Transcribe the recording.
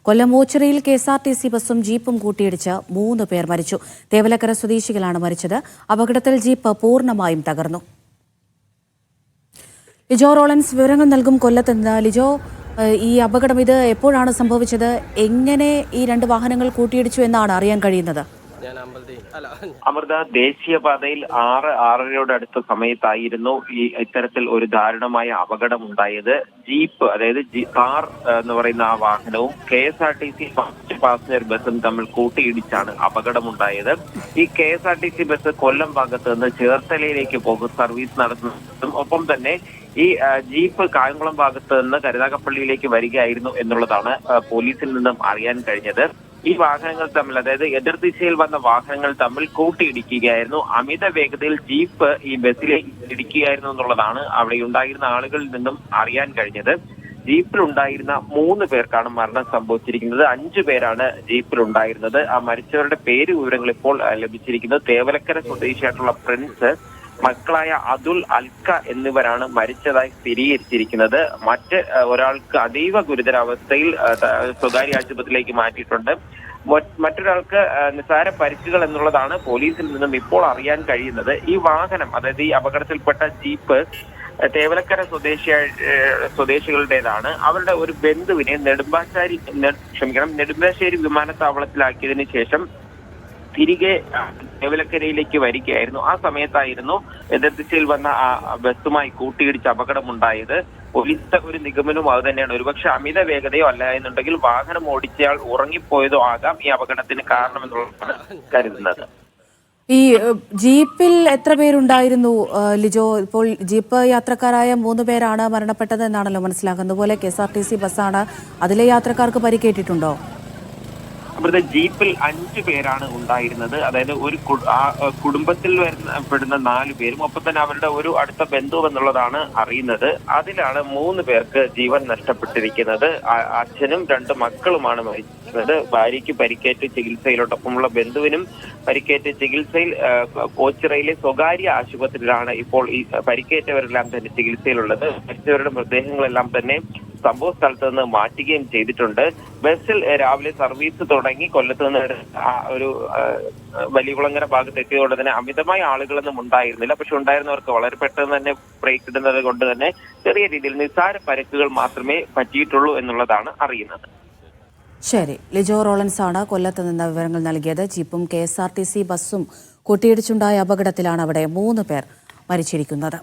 കൊല്ലം ഓച്ചിറയിൽ KSRTC ബസും ജീപ്പും കൂട്ടിയിടിച്ച് 3 പേർ മരിച്ചു. തേവലക്കര സ്വദേശികളാണ് മരിച്ചത്. അപകടത്തിൽ ജീപ്പ് പൂർണ്ണമായും തകർന്നു. ലിജോ റോളൻസ് വിവരങ്ങൾ നൽകും കൊല്ലത്ത് നിന്ന്. ലിജോ, ഈ അപകടം ഇത് എപ്പോഴാണ് സംഭവിച്ചത്? എങ്ങനെ ഈ 2 വാഹനങ്ങൾ കൂട്ടിയിടിച്ചു എന്നാണ് അറിയാൻ കഴിയുന്നത്? അമൃത, ദേശീയപാതയിൽ 6:30 അടുത്ത സമയത്തായിരുന്നു ഇത്തരത്തിൽ ഒരു ദാരുണമായ അപകടം ഉണ്ടായത്. ജീപ്പ്, അതായത് കാർ എന്ന് പറയുന്ന ആ വാഹനവും KSRTC ഫസ്റ്റ് പാസഞ്ചർ ബസും തമ്മിൽ കൂട്ടിയിടിച്ചാണ് അപകടമുണ്ടായത്. ഈ KSRTC ബസ് കൊല്ലം ഭാഗത്ത് നിന്ന് ചേർത്തലയിലേക്ക് സർവീസ് നടത്തുന്നതും ഒപ്പം തന്നെ ഈ ജീപ്പ് കായംകുളം ഭാഗത്ത് നിന്ന് കരുനാഗപ്പള്ളിയിലേക്ക് വരികയായിരുന്നു എന്നുള്ളതാണ് പോലീസിൽ നിന്നും അറിയാൻ കഴിഞ്ഞത്. ഈ വാഹനങ്ങൾ തമ്മിൽ, അതായത് എതിർദിശയിൽ വന്ന വാഹനങ്ങൾ തമ്മിൽ കൂട്ടിയിടിക്കുകയായിരുന്നു. അമിത വേഗതയിൽ ജീപ്പ് ഈ ബസ്സിലേക്ക് ഇടിക്കുകയായിരുന്നു എന്നുള്ളതാണ് അവിടെ ഉണ്ടായിരുന്ന ആളുകളിൽ നിന്നും അറിയാൻ കഴിഞ്ഞത്. ജീപ്പിലുണ്ടായിരുന്ന 3 പേർക്കാണ് മരണം സംഭവിച്ചിരിക്കുന്നത്. 5 പേരാണ് ജീപ്പിലുണ്ടായിരുന്നത്. ആ മരിച്ചവരുടെ പേര് വിവരങ്ങൾ ഇപ്പോൾ ലഭിച്ചിരിക്കുന്നത്. തേവലക്കര സ്വദേശിയായിട്ടുള്ള പ്രിൻസ്, മക്കളായ അതുൽ, അൽക്ക എന്നിവരാണ് മരിച്ചതായി സ്ഥിരീകരിച്ചിരിക്കുന്നത്. മറ്റ് ഒരാൾക്ക് അതീവ ഗുരുതരാവസ്ഥയിൽ സ്വകാര്യ ആശുപത്രിയിലേക്ക് മാറ്റിയിട്ടുണ്ട്. മറ്റൊരാൾക്ക് നിസ്സാര പരിക്കുകൾ എന്നുള്ളതാണ് പോലീസിൽ നിന്നും ഇപ്പോൾ അറിയാൻ കഴിയുന്നത്. ഈ വാഹനം, അതായത് ഈ അപകടത്തിൽപ്പെട്ട ജീപ്പ് തേവലക്കര സ്വദേശികളുടേതാണ്. അവരുടെ ഒരു ബന്ധുവിനെ നെടുമ്പാശ്ശേരി വിമാനത്താവളത്തിലാക്കിയതിനു ശേഷം തിരികെ തേവലക്കരയിലേക്ക് വരികയായിരുന്നു. ആ സമയത്തായിരുന്നു എതിർദിശയിൽ വന്ന ബസ്സുമായി കൂട്ടിയിടിച്ച് അപകടമുണ്ടായത്. പോലീസിന്റെ ഒരു നിഗമനവും അത് തന്നെയാണ്. ഒരുപക്ഷെ അമിത വേഗതയോ അല്ല എന്നുണ്ടെങ്കിൽ വാഹനം ഓടിച്ചയാൾ ഉറങ്ങിപ്പോയതോ ആകാം ഈ അപകടത്തിന് കാരണമെന്നുള്ളതാണ് കരുതുന്നത്. ഈ ജീപ്പിൽ എത്ര പേരുണ്ടായിരുന്നു ലിജോ? ഇപ്പോൾ ജീപ്പ് യാത്രക്കാരായ 3 പേരാണ് മരണപ്പെട്ടത് എന്നാണല്ലോ മനസ്സിലാക്കുന്നത്. അതുപോലെ KSRTC ബസ്സാണ്. അതിലെ യാത്രക്കാർക്ക് പരിക്കേറ്റിട്ടുണ്ടോ? അവിടുത്തെ ജീപ്പിൽ 5 പേരാണ് ഉണ്ടായിരുന്നത്. അതായത് ഒരു കുടുംബത്തിൽ പെടുന്ന 4 പേരും ഒപ്പം തന്നെ അവരുടെ ഒരു അടുത്ത ബന്ധു എന്നുള്ളതാണ് അറിയുന്നത്. അതിലാണ് 3 പേർക്ക് ജീവൻ നഷ്ടപ്പെട്ടിരിക്കുന്നത്. അച്ഛനും 2 മക്കളുമാണ് മരിച്ചത്. ഭാര്യയ്ക്ക് പരിക്കേറ്റ് ചികിത്സയിലോട്ടൊപ്പമുള്ള ബന്ധുവിനും പരിക്കേറ്റ് ചികിത്സയിൽ ഓച്ചിറയിലെ സ്വകാര്യ ആശുപത്രിയിലാണ് ഇപ്പോൾ ഈ പരിക്കേറ്റവരെല്ലാം തന്നെ ചികിത്സയിലുള്ളത്. മരിച്ചവരുടെ മൃതദേഹങ്ങളെല്ലാം തന്നെ സംഭവ സ്ഥലത്ത് നിന്ന് മാറ്റുകയും ചെയ്തിട്ടുണ്ട്. ബസ്സിൽ രാവിലെ സർവീസ് തുടങ്ങി കൊല്ലത്ത് നിന്ന് ഒരു വലിയകുളങ്ങര ഭാഗത്ത് എത്തിയതോടെ തന്നെ അമിതമായ ആളുകളൊന്നും ഉണ്ടായിരുന്നില്ല. പക്ഷെ ഉണ്ടായിരുന്നവർക്ക് വളരെ പെട്ടെന്ന് തന്നെ ബ്രേക്ക് ഇടുന്നത് കൊണ്ട് തന്നെ ചെറിയ രീതിയിൽ നിസ്സാര പരിക്കുകൾ മാത്രമേ പറ്റിയിട്ടുള്ളൂ എന്നുള്ളതാണ് അറിയുന്നത്. ശരി, ലിജോ റോളൻസ് ആണ് കൊല്ലത്ത് നിന്ന് വിവരങ്ങൾ നൽകിയത്. ജീപ്പും KSRTC ബസ്സും കൂട്ടിയിടിച്ചുണ്ടായ അപകടത്തിലാണ് അവിടെ 3 പേർ മരിച്ചിരിക്കുന്നത്.